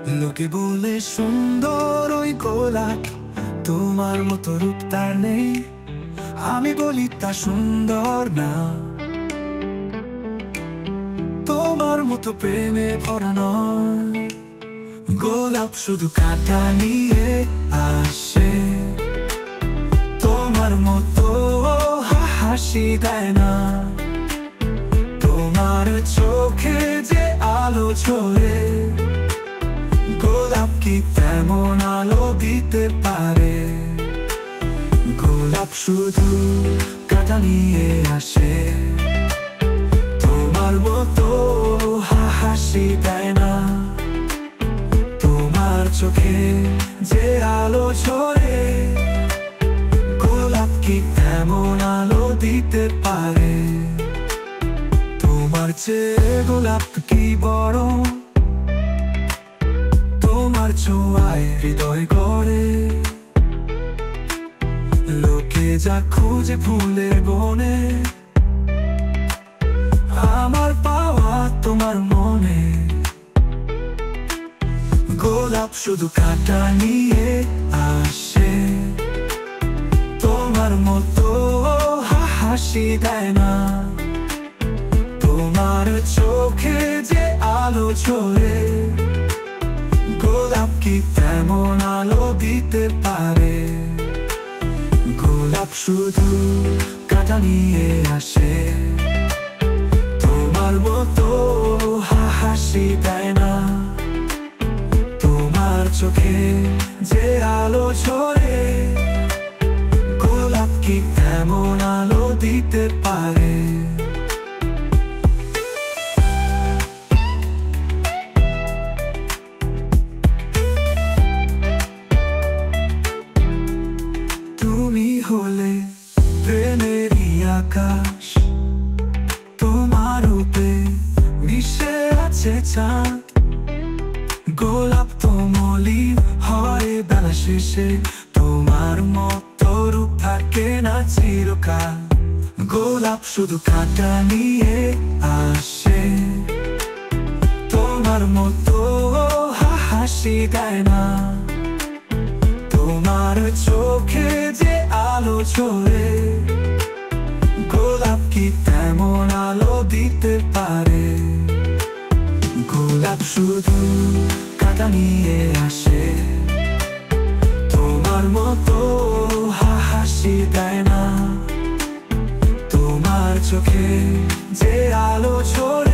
লোকে বলে সুন্দর ওই গোলাপ, তোমার মতো রূপ তার নেই। আমি বলি তা সুন্দর না, তোমার মতো প্রেমে ভরা নয়। গোলাপ শুধু কাঁটা নিয়ে আসে, তোমার মতো হাসি দেয় না। তোমার চোখে যে আলো ঝরে, গোলাপ কি তেমন আলো দিতে পারে? গোলাপ শুধু কাঁটা নিয়ে আসে, তোমার মতো হাসি দেয় না। তোমার চোখে যে আলো ঝরে, গোলাপ কি তেমন আলো দিতে পারে? তোমার চেয়ে গোলাপ কি বড়, তোমার ছোঁয়ায় হৃদয় গড়ে। লোকে যা খুঁজে ফুলের বনে, আমার পাওয়া তোমার মনে। গোলাপ শুধু কাঁটা নিয়ে আসে, তোমার মতো হাসি দেয় না। তোমার চোখে যে আলো ঝরে, গোলাপ কি তেমন আলো দিতে পারে? গোলাপ শুধু কাঁটা নিয়ে আসে, তোমার মতো হাসি দেয় না। তোমার চোখে যে আলো ঝরে, গোলাপ কি তেমন আলো দিতে পারে? তুমি হলে প্রেমেরই আকাশ, তোমার রূপে মিশে আছে চাঁদ। গোলাপ তো মলিন হয় বেলা শেষে, তোমার মতো রূপ থাকে না চিরকাল। গোলাপ শুধু কাঁটা নিয়ে আসে, তোমার মতো হাসি দেয় না। তোমার চোখে যে আলো ঝরে, গোলাপ কি তেমন আলো দিতে পারে? গোলাপ শুধু কাঁটা নিয়ে আসে, তোমার মতো হাসি দেয় না। তোমার চোখে যে আলো ঝরে,